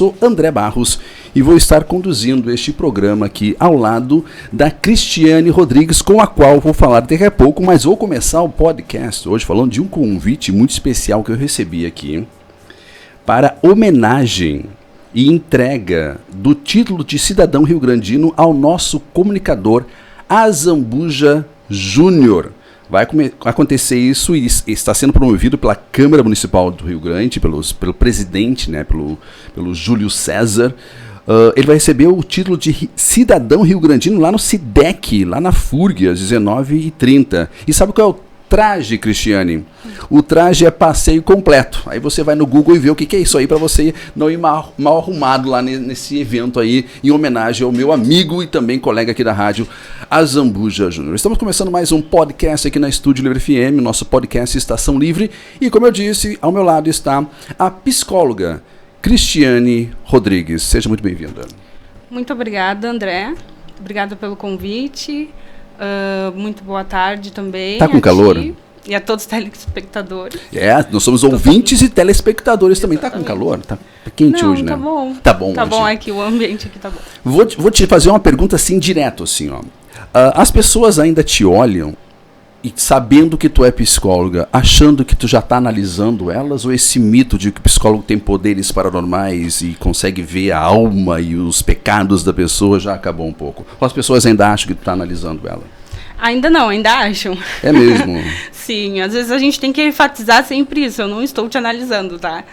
Sou André Barros e vou estar conduzindo este programa aqui ao lado da Cristiane Rodrigues, com a qual vou falar daqui a pouco, mas vou começar o podcast hoje falando de um convite muito especial que eu recebi aqui para homenagem e entrega do título de cidadão rio-grandino ao nosso comunicador Azambuja Júnior. Vai acontecer isso e está sendo promovido pela Câmara Municipal do Rio Grande, pelo presidente, né, pelo Júlio César. Ele vai receber o título de cidadão rio-grandino lá no SIDEC, lá na FURG, às 19h30. E sabe qual é o traje, Cristiane? O traje é passeio completo. Aí você vai no Google e vê o que é isso aí, para você não ir mal arrumado lá nesse evento aí, em homenagem ao meu amigo e também colega aqui da rádio, Azambuja Júnior. Estamos começando mais um podcast aqui na Estúdio Livre FM, nosso podcast Estação Livre. E como eu disse, ao meu lado está a psicóloga Cristiane Rodrigues. Seja muito bem-vinda. Muito obrigada, André. Obrigada pelo convite. Muito boa tarde também. Tá com calor? E a todos os telespectadores. Nós somos ouvintes e telespectadores também. Tá com calor? Tá quente hoje, né? Tá bom. Tá bom. Tá bom, aqui o ambiente aqui tá bom. Vou te fazer uma pergunta assim, direto, assim, ó. As pessoas ainda te olham e sabendo que tu é psicóloga, achando que tu já tá analisando elas, ou esse mito de que o psicólogo tem poderes paranormais e consegue ver a alma e os pecados da pessoa já acabou um pouco? Ou as pessoas ainda acham que tu tá analisando ela? Ainda não, ainda acham. É mesmo? Sim, às vezes a gente tem que enfatizar sempre isso, eu não estou te analisando, tá?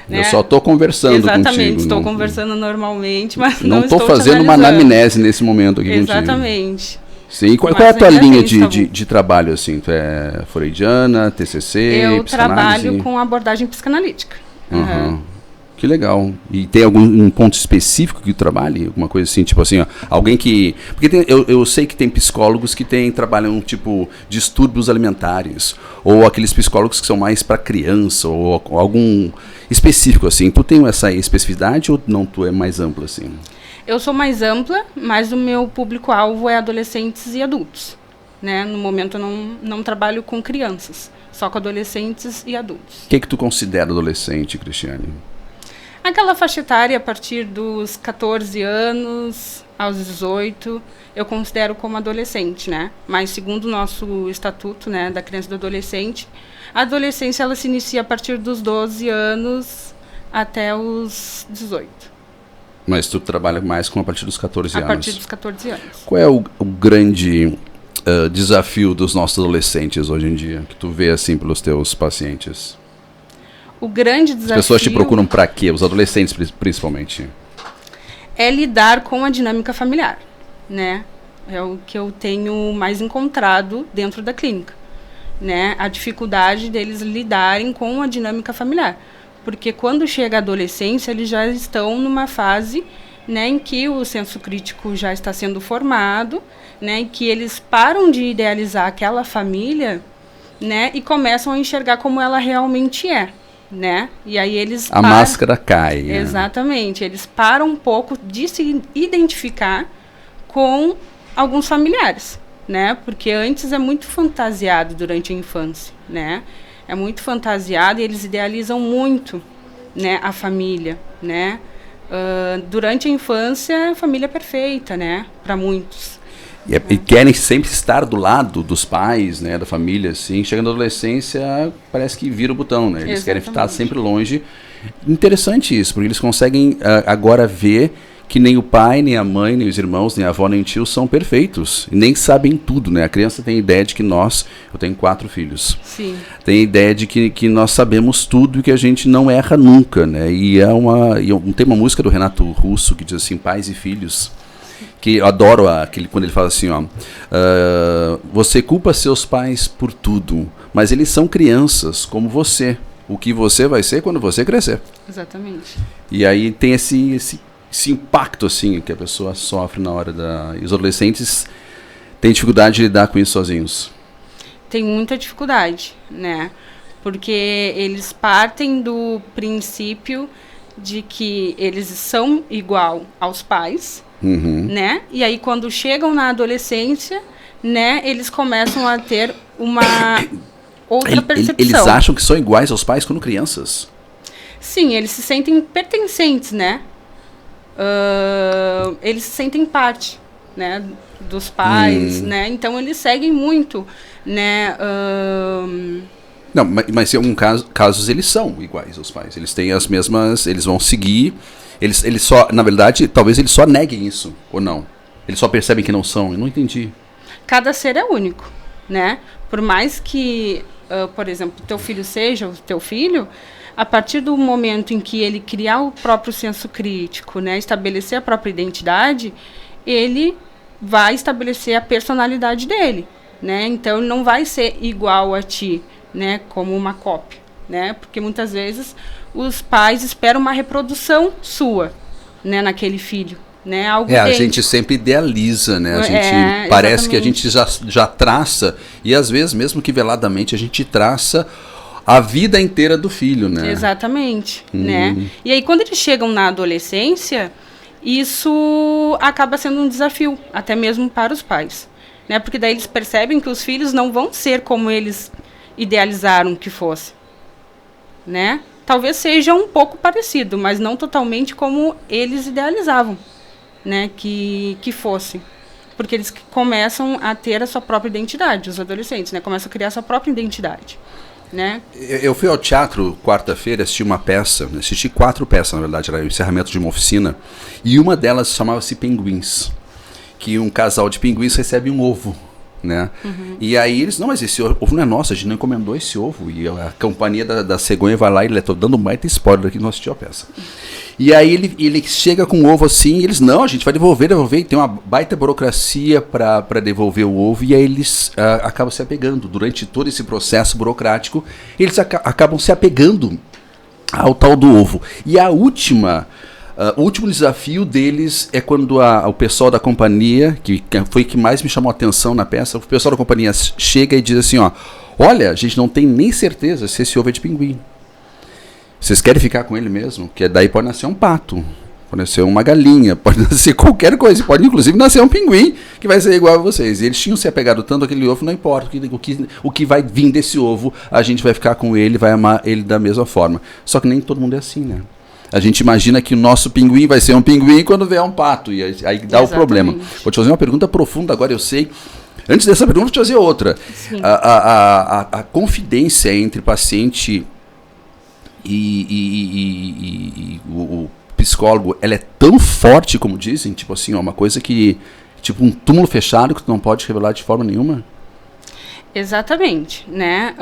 Né? Eu só estou conversando contigo. Exatamente, estou conversando normalmente, mas não estou fazendo uma anamnese nesse momento aqui contigo. Exatamente. Sim, qual é a tua linha de trabalho, assim? Tu é freudiana, TCC, eu psicanálise? Trabalho com abordagem psicanalítica. Que legal. E tem algum ponto específico que tu trabalhe? Alguma coisa assim, tipo assim, ó, alguém que... Porque eu sei que tem psicólogos que trabalham, tipo, distúrbios alimentares, ou aqueles psicólogos que são mais para criança, ou algum específico, assim. Tu tem essa especificidade ou não, tu é mais ampla, assim? Eu sou mais ampla, mas o meu público-alvo é adolescentes e adultos. Né? No momento eu não trabalho com crianças, só com adolescentes e adultos. O que tu considera adolescente, Cristiane? Aquela faixa etária a partir dos 14 anos aos 18, eu considero como adolescente, né? Mas segundo o nosso estatuto, né, da criança e do adolescente, a adolescência ela se inicia a partir dos 12 anos até os 18. Mas tu trabalha mais com a partir dos 14 anos? A partir dos 14 anos. Qual é o grande desafio dos nossos adolescentes hoje em dia, que tu vê assim pelos teus pacientes? O grande desafio... As pessoas te procuram para quê? Os adolescentes, principalmente. É lidar com a dinâmica familiar, né? É o que eu tenho mais encontrado dentro da clínica, né? A dificuldade deles lidarem com a dinâmica familiar. Porque quando chega a adolescência, eles já estão numa fase, né, em que o senso crítico já está sendo formado, né, em que eles param de idealizar aquela família, né, e começam a enxergar como ela realmente é. Né? E aí eles a máscara cai. Exatamente. Eles param um pouco de se identificar com alguns familiares, né? Porque antes é muito fantasiado durante a infância, né? É muito fantasiado e eles idealizam muito, né, a família, né? Durante a infância, a família é perfeita, né? Para muitos. E querem sempre estar do lado dos pais, né, da família, assim. Chegando na adolescência, parece que vira o botão, né? Eles querem estar sempre longe. Interessante isso, porque eles conseguem agora ver que nem o pai, nem a mãe, nem os irmãos, nem a avó, nem o tio são perfeitos. E nem sabem tudo, né? A criança tem a ideia de que eu tenho 4 filhos. Sim. Tem a ideia de que nós sabemos tudo e que a gente não erra nunca, né? E tem uma música do Renato Russo que diz assim, pais e filhos... que eu adoro quando ele fala assim, ó, você culpa seus pais por tudo, mas eles são crianças como você. O que você vai ser quando você crescer. Exatamente. E aí tem esse impacto assim que a pessoa sofre na hora e os adolescentes têm dificuldade de lidar com isso sozinhos. Tem muita dificuldade, né? Porque eles partem do princípio de que eles são igual aos pais. Né? E aí quando chegam na adolescência, né, eles começam a ter uma outra percepção. Eles acham que são iguais aos pais quando crianças? Sim, eles se sentem pertencentes, né, eles se sentem parte, né, dos pais, né? Então eles seguem muito, né? Não, mas em alguns casos eles são iguais aos pais. Eles têm as mesmas, eles vão seguir. Eles só, na verdade, talvez eles só neguem isso, ou não? Eles só percebem que não são. Eu não entendi. Cada ser é único, né? Por mais que, por exemplo, teu filho seja o teu filho, a partir do momento em que ele criar o próprio senso crítico, né, estabelecer a própria identidade, ele vai estabelecer a personalidade dele, né? Então ele não vai ser igual a ti, né, como uma cópia, né? Porque muitas vezes os pais esperam uma reprodução sua, né, naquele filho, né? Algo a gente sempre idealiza, né? A gente parece que a gente já traça, e às vezes, mesmo que veladamente, a gente traça a vida inteira do filho, né? Exatamente, né? E aí, quando eles chegam na adolescência, isso acaba sendo um desafio, até mesmo para os pais, né? Porque daí eles percebem que os filhos não vão ser como eles idealizaram que fosse, né? Talvez seja um pouco parecido, mas não totalmente como eles idealizavam, né? Que fosse. Porque eles começam a ter a sua própria identidade, os adolescentes, né? Começam a criar a sua própria identidade, né? Eu fui ao teatro quarta-feira, assisti uma peça, assisti 4 peças, na verdade, era o encerramento de uma oficina, e uma delas chamava-se Pinguins, que um casal de pinguins recebe um ovo, né? E aí eles, não, mas esse ovo não é nosso, a gente não encomendou esse ovo, e a companhia da cegonha vai lá e ele tá dando um baita spoiler aqui, não assistiu a peça. E aí ele chega com o ovo assim, e eles, não, a gente vai devolver, e tem uma baita burocracia para devolver o ovo, e aí eles acabam se apegando, durante todo esse processo burocrático, eles acabam se apegando ao tal do ovo. E o último desafio deles é quando o pessoal da companhia, que foi o que mais me chamou a atenção na peça, o pessoal da companhia chega e diz assim, olha, a gente não tem nem certeza se esse ovo é de pinguim. Vocês querem ficar com ele mesmo? Que daí pode nascer um pato, pode nascer uma galinha, pode nascer qualquer coisa, pode inclusive nascer um pinguim que vai ser igual a vocês. E eles tinham se apegado tanto àquele ovo, não importa, o que vai vir desse ovo, a gente vai ficar com ele, vai amar ele da mesma forma. Só que nem todo mundo é assim, né? A gente imagina que o nosso pinguim vai ser um pinguim quando vier um pato, e aí dá o problema. Vou te fazer uma pergunta profunda agora, eu sei. Antes dessa pergunta, vou te fazer outra. A confidência entre paciente e o psicólogo, ela é tão forte como dizem? Tipo assim, uma coisa que, tipo um túmulo fechado que tu não pode revelar de forma nenhuma? Exatamente, né?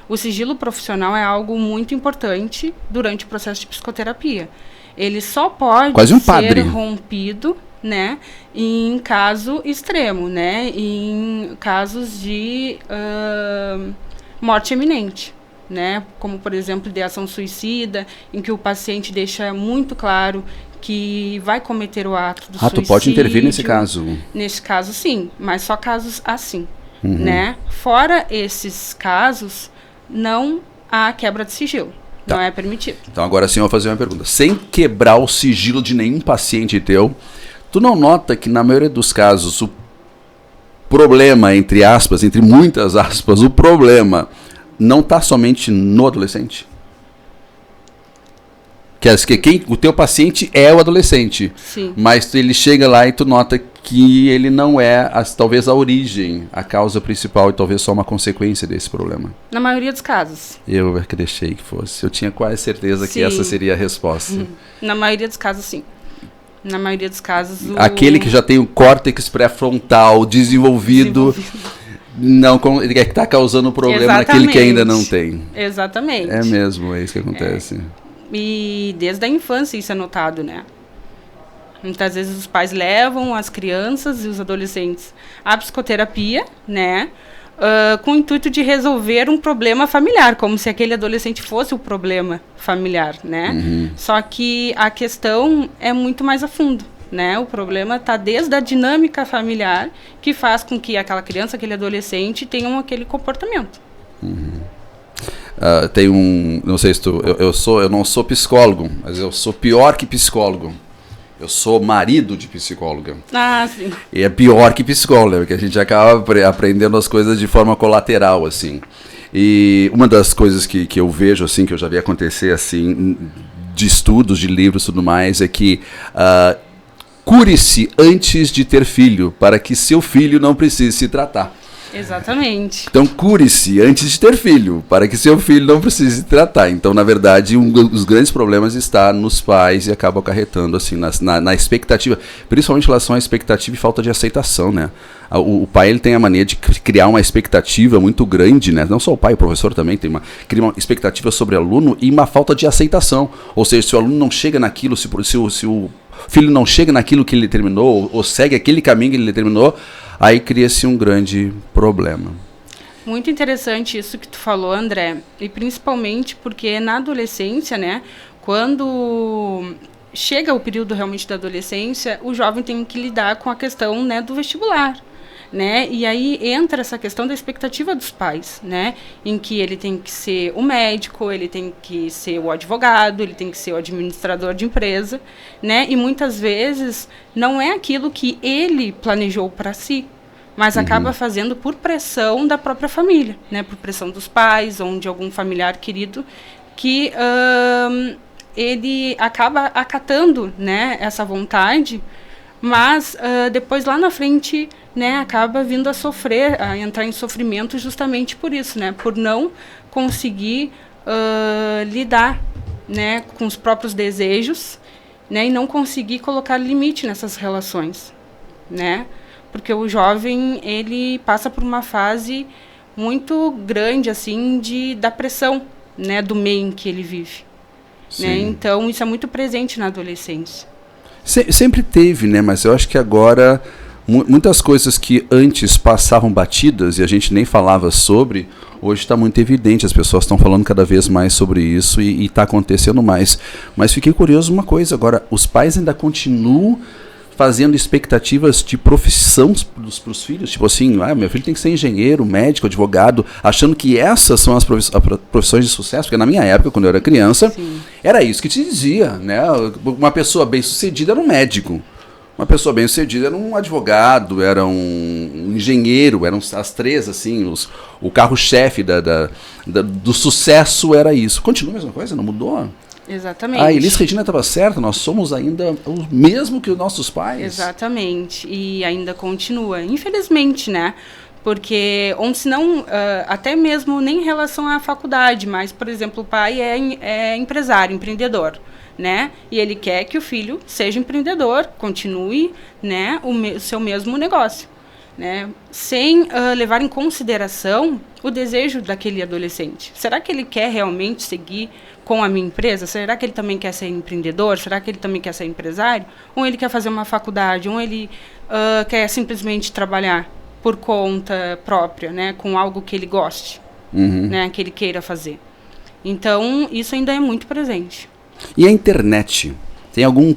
O sigilo profissional é algo muito importante durante o processo de psicoterapia. Ele só pode ser rompido, né, em caso extremo, né, em casos de morte iminente, né, como, por exemplo, ideação suicida, em que o paciente deixa muito claro que vai cometer o ato do suicídio. Tu pode intervir nesse caso? Nesse caso, sim, mas só casos assim, né. Fora esses casos, não há quebra de sigilo. Não é permitido. Então agora sim eu vou fazer uma pergunta. Sem quebrar o sigilo de nenhum paciente teu, tu não nota que na maioria dos casos o problema, entre aspas, entre muitas aspas, o problema não está somente no adolescente? O teu paciente é o adolescente. Sim. Mas ele chega lá e tu nota que ele não é, talvez, a origem, a causa principal e talvez só uma consequência desse problema. Na maioria dos casos. Eu que deixei que fosse. Eu tinha quase certeza que essa seria a resposta. Na maioria dos casos, sim. Na maioria dos casos... Aquele que já tem o córtex pré-frontal desenvolvido. Não, ele é que está causando o problema naquele que ainda não tem. Exatamente. É mesmo, é isso que acontece. E desde a infância isso é notado, né? Muitas vezes os pais levam as crianças e os adolescentes à psicoterapia, né? Com o intuito de resolver um problema familiar, como se aquele adolescente fosse o problema familiar, né? Só que a questão é muito mais a fundo, né? O problema está desde a dinâmica familiar que faz com que aquela criança, aquele adolescente tenham aquele comportamento. Tem não sei se eu não sou psicólogo, mas eu sou pior que psicólogo. Eu sou marido de psicóloga. Ah, sim. E é pior que psicóloga, porque a gente acaba aprendendo as coisas de forma colateral, assim. E uma das coisas que eu vejo, assim, que eu já vi acontecer, assim, de estudos, de livros e tudo mais, é que cure-se antes de ter filho, para que seu filho não precise se tratar. Exatamente. Então, cure-se antes de ter filho, para que seu filho não precise se tratar. Então, na verdade, um dos grandes problemas está nos pais e acaba acarretando assim, na expectativa, principalmente em relação à expectativa e falta de aceitação, né? O pai ele tem a mania de criar uma expectativa muito grande, né? Não só o pai, o professor também cria uma expectativa sobre o aluno e uma falta de aceitação. Ou seja, se o aluno não chega naquilo, se o filho não chega naquilo que ele determinou, ou segue aquele caminho que ele determinou, aí cria-se um grande problema. Muito interessante isso que tu falou, André, e principalmente porque na adolescência, né, quando chega o período realmente da adolescência, o jovem tem que lidar com a questão, né, do vestibular, né, e aí entra essa questão da expectativa dos pais, né, em que ele tem que ser o médico, ele tem que ser o advogado, ele tem que ser o administrador de empresa, né, e muitas vezes não é aquilo que ele planejou para si, mas acaba fazendo por pressão da própria família, né, por pressão dos pais ou de algum familiar querido, que ele acaba acatando, né, essa vontade, mas depois lá na frente, né, acaba vindo a sofrer, a entrar em sofrimento justamente por isso, né, por não conseguir lidar, né, com os próprios desejos, né, e não conseguir colocar limite nessas relações, né, porque o jovem ele passa por uma fase muito grande assim da pressão, né, do meio em que ele vive, né, então isso é muito presente na adolescência. Sempre teve, né? Mas eu acho que agora muitas coisas que antes passavam batidas e a gente nem falava sobre, hoje está muito evidente. As pessoas estão falando cada vez mais sobre isso e está acontecendo mais. Mas fiquei curioso uma coisa agora, os pais ainda continuam fazendo expectativas de profissão para os filhos, tipo assim, meu filho tem que ser engenheiro, médico, advogado, achando que essas são as profissões de sucesso, porque na minha época, quando eu era criança, era isso que te dizia, né? Uma pessoa bem-sucedida era um médico, uma pessoa bem-sucedida era um advogado, era um engenheiro, eram as três, assim, o carro-chefe do sucesso era isso. Continua a mesma coisa? Não mudou? Exatamente. A Elis Regina estava certa, nós somos ainda o mesmo que os nossos pais. Exatamente, e ainda continua, infelizmente, né? Porque, ou se não, até mesmo nem em relação à faculdade, mas, por exemplo, o pai é empresário, empreendedor, né? E ele quer que o filho seja empreendedor, continue, né, o seu mesmo negócio, né? Sem levar em consideração o desejo daquele adolescente. Será que ele quer realmente seguir com a minha empresa? Será que ele também quer ser empreendedor? Será que ele também quer ser empresário? Ou ele quer fazer uma faculdade? Ou ele quer simplesmente trabalhar por conta própria, né, com algo que ele goste, né, que ele queira fazer? Então, isso ainda é muito presente. E a internet? Tem algum...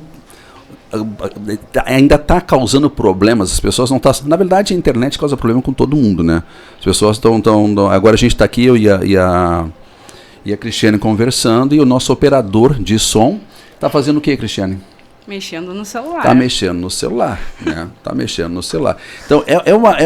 ainda está causando problemas, as pessoas não estão... Na verdade, a internet causa problema com todo mundo, né? As pessoas estão... Agora a gente está aqui, eu e a Cristiane conversando, e o nosso operador de som está fazendo o que, Cristiane? Mexendo no celular. Tá mexendo no celular, né? Tá mexendo no celular. Então, é uma...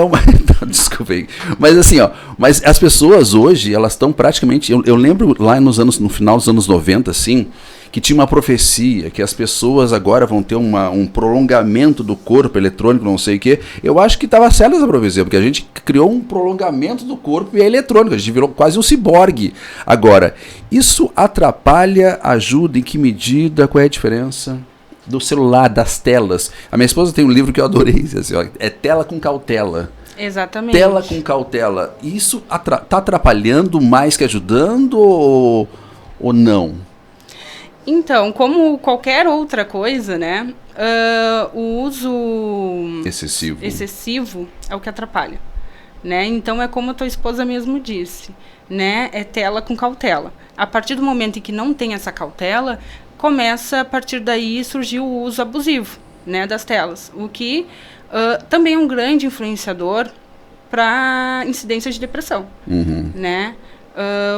Desculpa aí. Mas assim, mas as pessoas hoje, elas estão praticamente... Eu lembro lá no final dos anos 90, assim, que tinha uma profecia, que as pessoas agora vão ter um prolongamento do corpo eletrônico, não sei o quê. Eu acho que estava certa essa profecia, porque a gente criou um prolongamento do corpo e é eletrônico, a gente virou quase um ciborgue. Agora, isso atrapalha, ajuda, em que medida, qual é a diferença do celular, das telas? A minha esposa tem um livro que eu adorei, assim, é Tela com Cautela. Exatamente. Tela com cautela. Isso está atrapalhando mais que ajudando ou não? Então, como qualquer outra coisa, né, o uso excessivo é o que atrapalha, né? Então, é como a tua esposa mesmo disse, né, é tela com cautela. A partir do momento em que não tem essa cautela, começa a partir daí surgir o uso abusivo, né, das telas, o que também é um grande influenciador para incidência de depressão, né?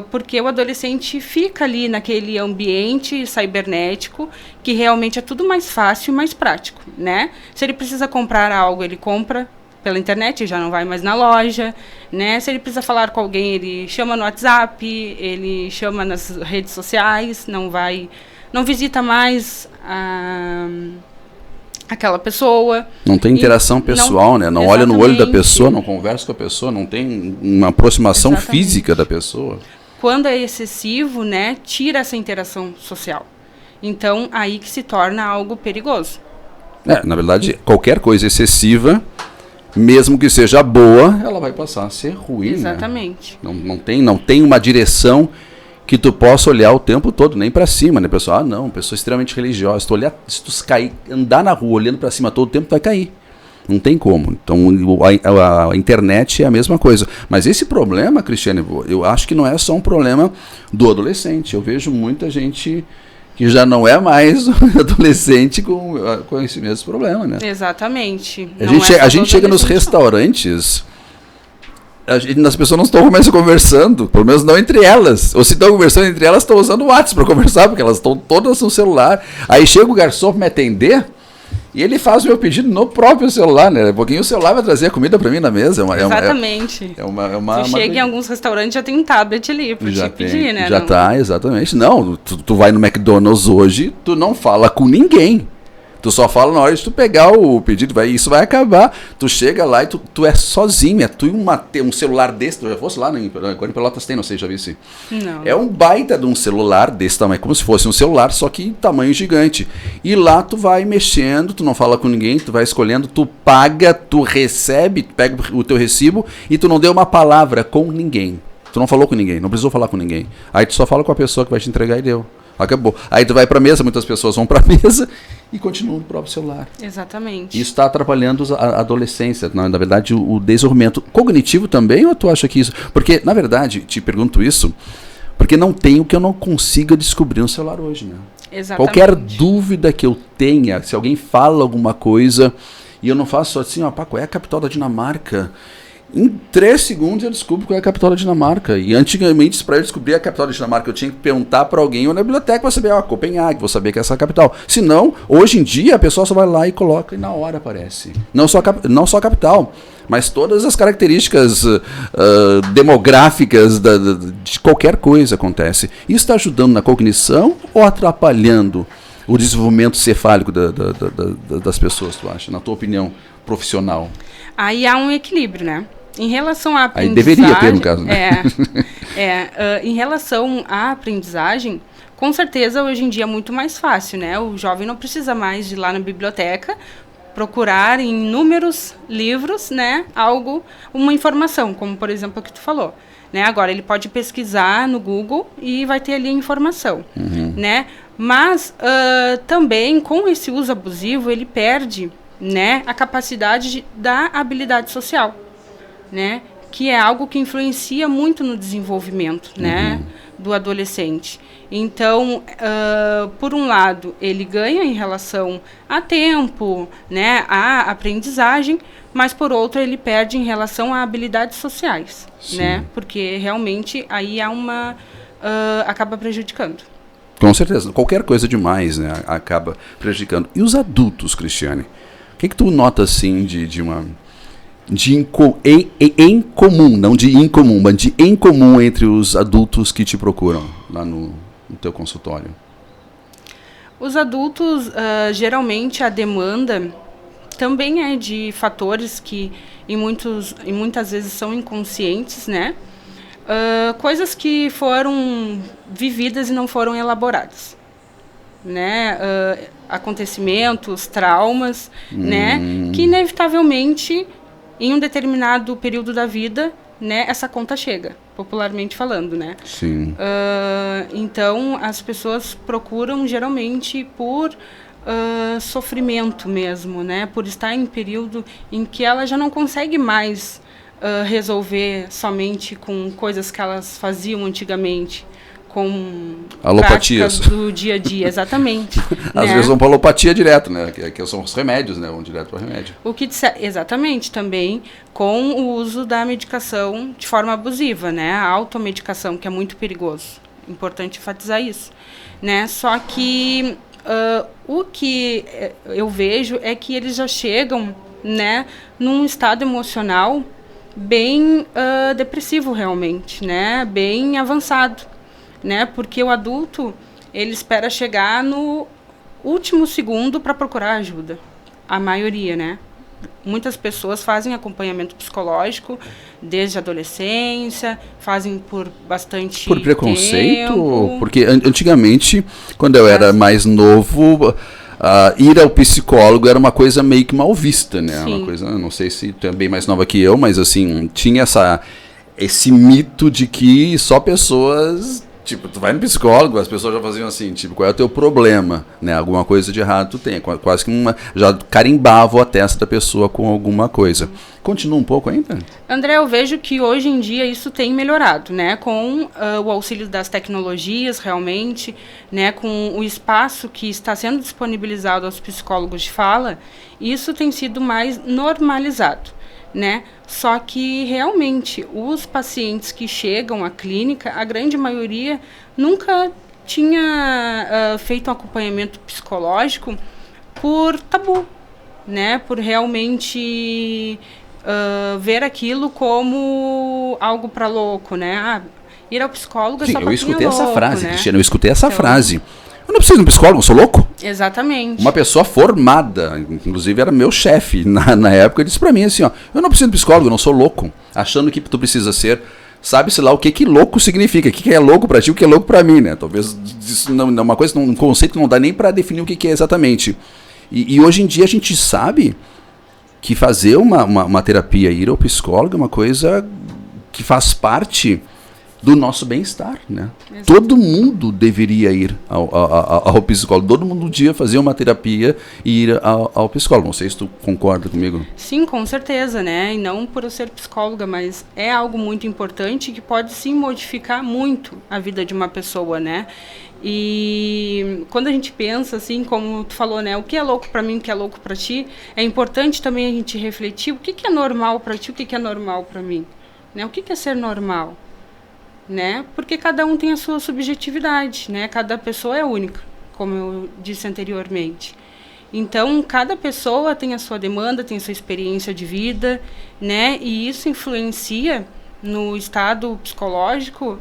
Porque o adolescente fica ali naquele ambiente cibernético que realmente é tudo mais fácil e mais prático, né? Se ele precisa comprar algo, ele compra pela internet, já não vai mais na loja, né? Se ele precisa falar com alguém, ele chama no WhatsApp, ele chama nas redes sociais, não vai não visita mais aquela pessoa. Não tem interação pessoal, né? Não olha no olho da pessoa, não conversa com a pessoa, não tem uma aproximação física da pessoa. Quando é excessivo, né, tira essa interação social. Então, aí que se torna algo perigoso. Na verdade, qualquer coisa excessiva, mesmo que seja boa, ela vai passar a ser ruim. Exatamente. Né? Não tem uma direção que tu possa olhar o tempo todo, nem para cima, né, pessoal? Pessoa extremamente religiosa. Se tu andar na rua olhando para cima todo o tempo, tu vai cair. Não tem como. Então, a internet é a mesma coisa. Mas esse problema, Cristiane, eu acho que não é só um problema do adolescente. Eu vejo muita gente que já não é mais adolescente com esse mesmo problema, né? Exatamente. A gente chega nos restaurantes, as pessoas não estão mais conversando, pelo menos não entre elas. Ou se estão conversando entre elas, estão usando o WhatsApp para conversar, porque elas estão todas no celular. Aí chega o garçom para me atender e ele faz o meu pedido no próprio celular, né? Um pouquinho o celular vai trazer a comida para mim na mesa. Exatamente. Chega em alguns restaurantes, já tem um tablet ali para te pedir, né? Já tá, exatamente. Não, tu vai no McDonald's hoje, tu não fala com ninguém. Tu só fala na hora de tu pegar o pedido, isso vai acabar. Tu chega lá e tu é sozinho, tu um celular desse, tu já fosse lá, agora em Pelotas tem, não sei, já vi se. Não. É um baita de um celular desse tamanho, como se fosse um celular, só que tamanho gigante. E lá tu vai mexendo, tu não fala com ninguém, tu vai escolhendo, tu paga, tu recebe, tu pega o teu recibo e tu não deu uma palavra com ninguém. Tu não falou com ninguém, não precisou falar com ninguém. Aí tu só fala com a pessoa que vai te entregar e deu. Acabou. Aí tu vai pra mesa, muitas pessoas vão pra mesa e continuam no próprio celular. Exatamente. Isso está atrapalhando a adolescência, na verdade, o desenvolvimento cognitivo também, ou tu acha que isso... Porque, na verdade, te pergunto isso, porque não tem o que eu não consiga descobrir no celular hoje, né? Exatamente. Qualquer dúvida que eu tenha, se alguém fala alguma coisa, e eu não faço assim, qual é a capital da Dinamarca? Em 3 segundos eu descubro qual é a capital da Dinamarca. E antigamente, para eu descobrir a capital da Dinamarca, eu tinha que perguntar para alguém ou na biblioteca para saber, Copenhague, vou saber que é essa a capital. Se não, hoje em dia a pessoa só vai lá e coloca e na hora aparece. Não só a capital, mas todas as características demográficas de qualquer coisa acontece. Isso está ajudando na cognição ou atrapalhando o desenvolvimento cefálico das pessoas, tu acha? Na tua opinião profissional? Aí há um equilíbrio, né? Em relação à aprendizagem... Aí deveria ter, no caso, né? Em relação à aprendizagem, com certeza hoje em dia é muito mais fácil, né? O jovem não precisa mais de ir lá na biblioteca, procurar em inúmeros livros, né? Uma informação, como por exemplo o que tu falou. Né? Agora ele pode pesquisar no Google e vai ter ali a informação, né? Mas também com esse uso abusivo ele perde, né, a capacidade da habilidade social, né, que é algo que influencia muito no desenvolvimento, né, do adolescente. Então, por um lado, ele ganha em relação a tempo, né, a aprendizagem, mas por outro ele perde em relação a habilidades sociais, né, porque realmente aí acaba prejudicando. Com certeza, qualquer coisa demais, né, acaba prejudicando. E os adultos, Cristiane? O que tu nota assim em comum, não de incomum, mas de em comum entre os adultos que te procuram lá no teu consultório? Os adultos, geralmente a demanda também é de fatores que muitas vezes são inconscientes, né? Coisas que foram vividas e não foram elaboradas, né? Acontecimentos, traumas, né? Que inevitavelmente em um determinado período da vida, né, essa conta chega, popularmente falando, né? Sim. Então as pessoas procuram geralmente por sofrimento mesmo, né? Por estar em período em que ela já não consegue mais resolver somente com coisas que elas faziam antigamente, com alopatias do dia a dia, exatamente. Às vezes vão para alopatia direto, né? Que são os remédios, né? Vão direto para o remédio. Exatamente, também com o uso da medicação de forma abusiva, né? A automedicação, que é muito perigoso. Importante enfatizar isso, né? Só que o que eu vejo é que eles já chegam, né, num estado emocional bem depressivo realmente, né? Bem avançado. Né? Porque o adulto, ele espera chegar no último segundo para procurar ajuda. A maioria, né? Muitas pessoas fazem acompanhamento psicológico desde a adolescência, fazem por bastante Por preconceito? tempo. Porque antigamente, quando eu era mais novo, ir ao psicólogo era uma coisa meio que mal vista, né? Sim. Uma coisa, não sei se tu é bem mais nova que eu, mas assim, tinha esse mito de que só pessoas... Tipo, tu vai no psicólogo, as pessoas já faziam assim, tipo, qual é o teu problema, né? Alguma coisa de errado tu tem, quase que já carimbavam a testa da pessoa com alguma coisa. Continua um pouco ainda? André, eu vejo que hoje em dia isso tem melhorado, né? Com o auxílio das tecnologias, realmente, né? Com o espaço que está sendo disponibilizado aos psicólogos de fala, isso tem sido mais normalizado, né? Só que realmente os pacientes que chegam à clínica, a grande maioria nunca tinha feito um acompanhamento psicológico por tabu, né? Por realmente ver aquilo como algo para louco, né? Ir ao psicólogo é Sim, só para eu escutei essa louco, frase, né? Cristiano, eu escutei essa Então, frase. Eu não preciso de um psicólogo, eu sou louco? Exatamente. Uma pessoa formada, inclusive era meu chefe na época, disse pra mim assim, ó, eu não preciso de psicólogo, eu não sou louco, achando que tu precisa ser, sabe-se lá o que louco significa, o que é louco pra ti, o que é louco pra mim, né? Talvez isso não é uma coisa, um conceito que não dá nem pra definir o que é exatamente. E hoje em dia a gente sabe que fazer uma terapia, ir ao psicólogo é uma coisa que faz parte do nosso bem-estar, né? Exato. Todo mundo deveria ir ao psicólogo, todo mundo devia fazer uma terapia e ir ao psicólogo. Não sei se tu concorda comigo. Sim, com certeza, né? E não por eu ser psicóloga, mas é algo muito importante que pode sim modificar muito a vida de uma pessoa, né? E quando a gente pensa, assim, como tu falou, né? O que é louco para mim, o que é louco para ti, é importante também a gente refletir o que é normal para ti, o que é normal para mim, né? O que é ser normal? Né? Porque cada um tem a sua subjetividade, né? Cada pessoa é única, como eu disse anteriormente. Então, cada pessoa tem a sua demanda, tem a sua experiência de vida, né? E isso influencia no estado psicológico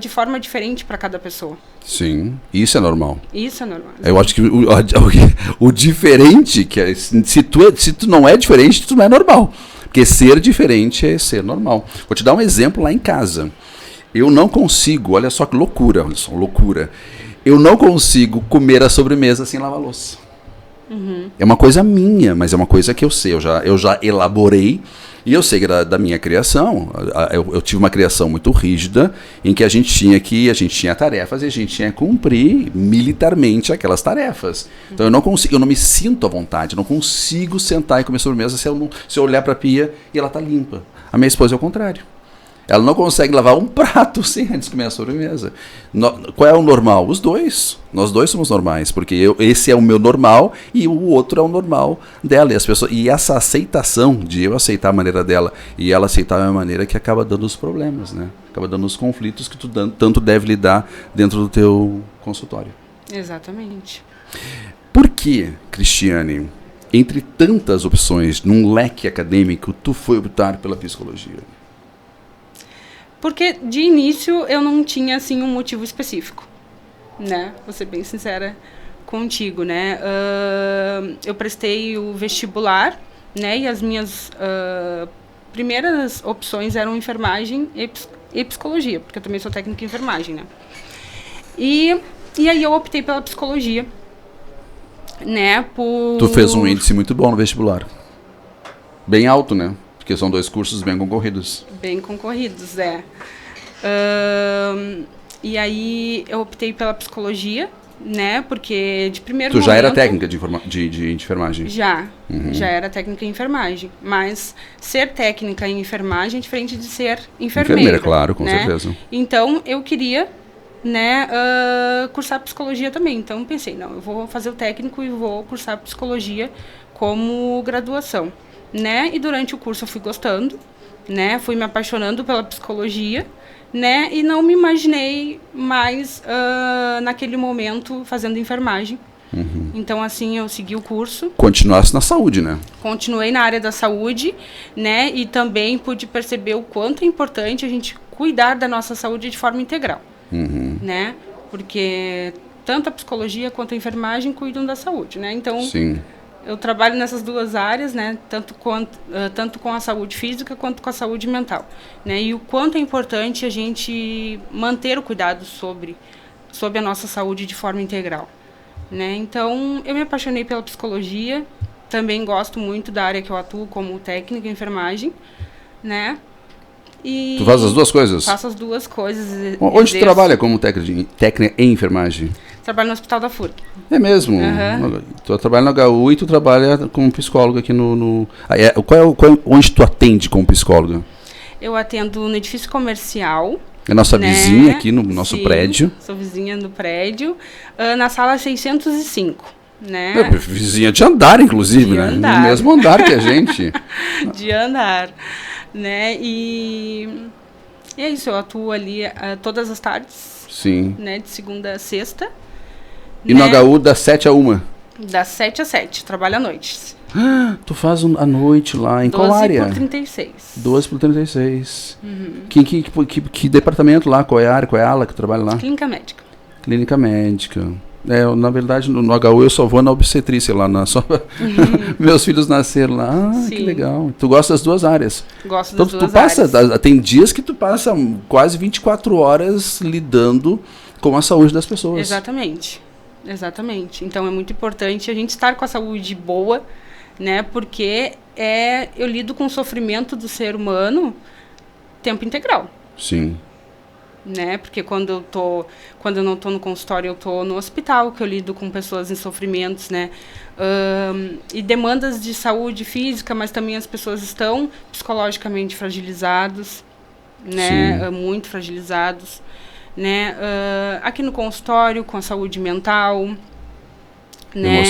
de forma diferente para cada pessoa. Sim, isso é normal. Isso é normal. Eu acho que o diferente, que é, se tu não é diferente, tu não é normal. Porque ser diferente é ser normal. Vou te dar um exemplo lá em casa. Eu não consigo, olha só que loucura, loucura. Eu não consigo comer a sobremesa sem lavar a louça. Uhum. É uma coisa minha, mas é uma coisa que eu sei, eu já elaborei e eu sei que da minha criação. Eu tive uma criação muito rígida em que a gente tinha tarefas e a gente tinha que cumprir militarmente aquelas tarefas. Então eu não me sinto à vontade, eu não consigo sentar e comer sobremesa se eu olhar para a pia e ela tá limpa. A minha esposa é o contrário. Ela não consegue lavar um prato sem antes comer a sobremesa. Qual é o normal? Os dois. Nós dois somos normais, porque esse é o meu normal e o outro é o normal dela. E essa aceitação de eu aceitar a maneira dela e ela aceitar a minha maneira que acaba dando os problemas, né? Acaba dando os conflitos que tu tanto deve lidar dentro do teu consultório. Exatamente. Por que, Cristiane, entre tantas opções num leque acadêmico, tu foi optar pela psicologia? Porque, de início, eu não tinha, assim, um motivo específico, né? Vou ser bem sincera contigo, né? Eu prestei o vestibular, né? E as minhas primeiras opções eram enfermagem e psicologia, porque eu também sou técnica em enfermagem, né? E aí eu optei pela psicologia, né? Tu fez um índice muito bom no vestibular. Bem alto, né? Porque são 2 cursos bem concorridos. Bem concorridos, é. E aí eu optei pela psicologia, né? Porque de primeiro momento... Tu já era técnica de enfermagem? Já. Uhum. Já era técnica em enfermagem. Mas ser técnica em enfermagem é diferente de ser enfermeira. Enfermeira, claro, com né? certeza. Então eu queria, né, cursar psicologia também. Então pensei, não, eu vou fazer o técnico e vou cursar psicologia como graduação. Né? E durante o curso eu fui gostando, né? Fui me apaixonando pela psicologia, né? E não me imaginei mais naquele momento fazendo enfermagem. Uhum. Então, assim, eu segui o curso. Continuasse na saúde, né? Continuei na área da saúde, né? E também pude perceber o quanto é importante a gente cuidar da nossa saúde de forma integral, uhum. Né? porque tanto a psicologia quanto a enfermagem cuidam da saúde, né? Então, Sim. eu trabalho nessas duas áreas, né? Tanto com a saúde física quanto com a saúde mental, né? E o quanto é importante a gente manter o cuidado sobre a nossa saúde de forma integral, né? Então, eu me apaixonei pela psicologia, também gosto muito da área que eu atuo como técnica em enfermagem, né? E Tu faz as duas coisas? Faço as duas coisas. Onde tu trabalha como técnica em enfermagem? Trabalho no Hospital da FURG. É mesmo? Uhum. Tu trabalha no HU e tu trabalha como psicóloga aqui no... onde tu atende como psicóloga? Eu atendo no edifício comercial. É nossa vizinha aqui no nosso prédio. Sou vizinha do prédio. Na sala 605. Né? Vizinha de andar, inclusive, né? Andar. No mesmo andar que a gente. De andar. Né? E é isso, eu atuo ali todas as tardes. Sim. Né? De segunda a sexta. E no HU das 7 a 1? Das 7 às 7, trabalho à noite. Tu faz a noite lá, em qual área? 12 por 36. 12 por 36. Que departamento lá? Qual é a área? Qual é a ala que trabalha lá? Clínica médica. Clínica médica. Na verdade, no HU eu só vou na obstetrícia lá. Meus filhos nasceram lá. Ah, que legal. Tu gosta das duas áreas? Gosto das duas áreas. Tem dias que tu passa quase 24 horas lidando com a saúde das pessoas. Exatamente. Então é muito importante a gente estar com a saúde boa, né? Porque eu lido com o sofrimento do ser humano tempo integral. Sim. Né? Porque quando eu não estou no consultório, eu estou no hospital, que eu lido com pessoas em sofrimentos, né? E demandas de saúde física, mas também as pessoas estão psicologicamente fragilizados, né? Muito fragilizados, né? Aqui no consultório, com a saúde mental, né?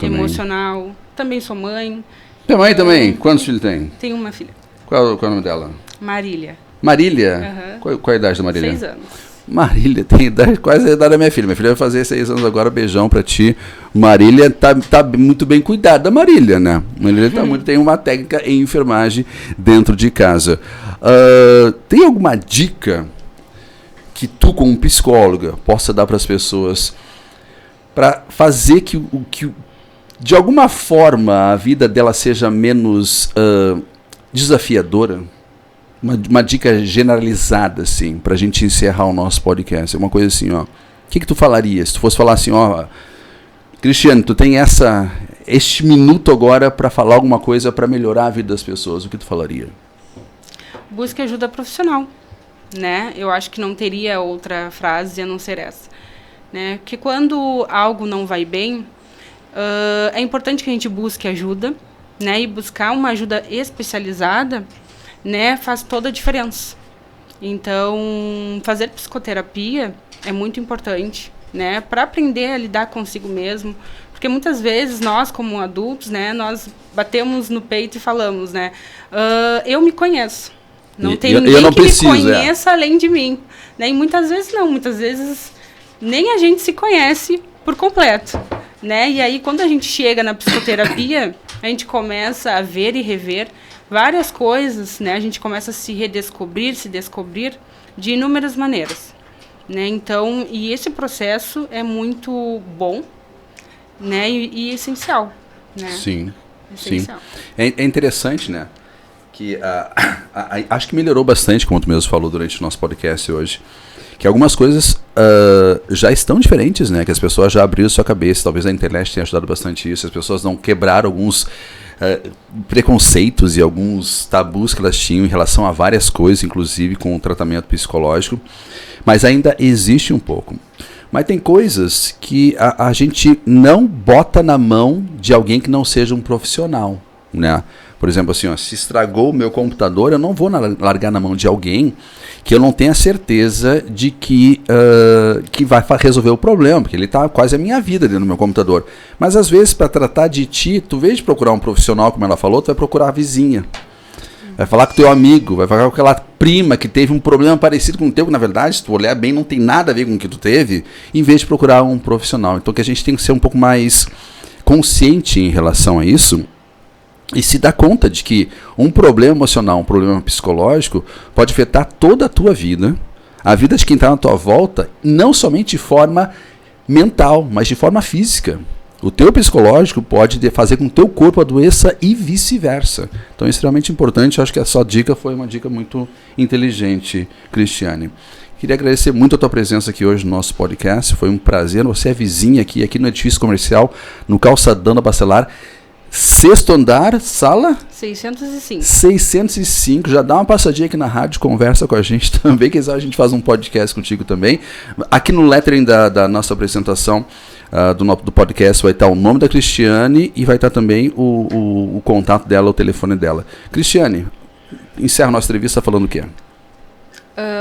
Emocional. Também sou mãe. Tem mãe também? Quantos filhos tem? Tenho uma filha. Qual é o nome dela? Marília. Marília? Qual é a idade da Marília? 6 anos. Marília tem quase a idade da minha filha. Minha filha vai fazer 6 anos agora. Beijão pra ti. Marília tá muito bem cuidada. Marília, né? Marília tem uma técnica em enfermagem dentro de casa. Tem alguma dica que tu, como psicóloga, possa dar para as pessoas para fazer que de alguma forma a vida dela seja menos desafiadora? Uma dica generalizada, assim, pra gente encerrar o nosso podcast. É uma coisa assim, ó. O que tu falaria? Se tu fosse falar assim, ó, Cristiano, tu tem este minuto agora para falar alguma coisa para melhorar a vida das pessoas, o que tu falaria? Busque ajuda profissional, né? Eu acho que não teria outra frase a não ser essa, né? Porque quando algo não vai bem, é importante que a gente busque ajuda, né? E buscar uma ajuda especializada, né, faz toda a diferença. Então, fazer psicoterapia é muito importante, né, para aprender a lidar consigo mesmo, porque muitas vezes nós, como adultos, né, nós batemos no peito e falamos, né, eu me conheço, não tem ninguém que me conheça além de mim, né, e muitas vezes nem a gente se conhece por completo, né, e aí quando a gente chega na psicoterapia, a gente começa a ver e rever várias coisas, né? A gente começa a se redescobrir, se descobrir de inúmeras maneiras, né? Então, e esse processo é muito bom, né? E essencial, né? Sim, essencial. Sim. É interessante, né? Que acho que melhorou bastante, como tu mesmo falou durante o nosso podcast hoje, que algumas coisas já estão diferentes, né? Que as pessoas já abriram sua cabeça, talvez a internet tenha ajudado bastante isso, as pessoas não quebraram alguns preconceitos e alguns tabus que elas tinham em relação a várias coisas, inclusive com o tratamento psicológico, mas ainda existe um pouco. Mas tem coisas que a gente não bota na mão de alguém que não seja um profissional, né? Por exemplo, assim, ó, se estragou o meu computador, eu não vou largar na mão de alguém que eu não tenha certeza de que vai resolver o problema, porque ele está quase a minha vida dentro do meu computador. Mas às vezes, para tratar de ti, tu, em vez de procurar um profissional, como ela falou, tu vai procurar a vizinha. Vai falar com o teu amigo, vai falar com aquela prima que teve um problema parecido com o teu, que na verdade, se tu olhar bem, não tem nada a ver com o que tu teve, em vez de procurar um profissional. Então que a gente tem que ser um pouco mais consciente em relação a isso, e se dá conta de que um problema emocional, um problema psicológico, pode afetar toda a tua vida, a vida de quem está na tua volta, não somente de forma mental, mas de forma física. O teu psicológico pode fazer com que o teu corpo adoeça e vice-versa. Então é extremamente importante, eu acho que a sua dica foi uma dica muito inteligente, Cristiane. Queria agradecer muito a tua presença aqui hoje no nosso podcast, foi um prazer. Você é vizinha aqui no edifício comercial, no Calçadão da Bacelar, 6º andar, sala? 605. 605, já dá uma passadinha aqui na rádio, conversa com a gente também, quem sabe a gente faz um podcast contigo também. Aqui no lettering da nossa apresentação do podcast vai estar o nome da Cristiane e vai estar também o contato dela, o telefone dela. Cristiane, encerra a nossa entrevista falando o quê?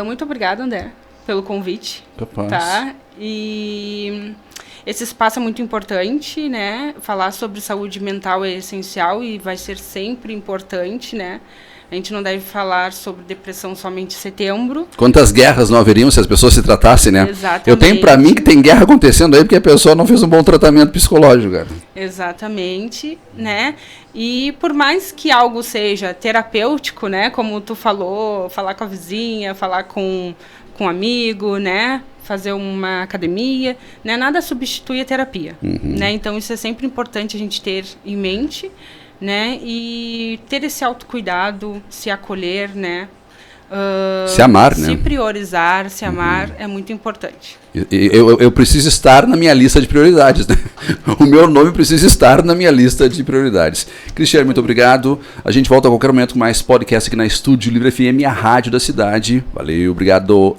Muito obrigada, André, pelo convite. Capaz. Tá? E esse espaço é muito importante, né? Falar sobre saúde mental é essencial e vai ser sempre importante, né? A gente não deve falar sobre depressão somente em setembro. Quantas guerras não haveriam se as pessoas se tratassem, né? Exatamente. Eu tenho pra mim que tem guerra acontecendo aí porque a pessoa não fez um bom tratamento psicológico, cara. Exatamente, né? E por mais que algo seja terapêutico, né? Como tu falou, falar com a vizinha, falar com um amigo, né? Fazer uma academia, né? Nada substitui a terapia, né? Então isso é sempre importante a gente ter em mente, né? E ter esse autocuidado, se acolher, né? Se amar, né? Se priorizar, se amar é muito importante. Eu preciso estar na minha lista de prioridades, né? O meu nome precisa estar na minha lista de prioridades. Cristiane, muito obrigado. A gente volta a qualquer momento com mais podcast aqui na Estúdio Livre FM, a rádio da cidade. Valeu, obrigado.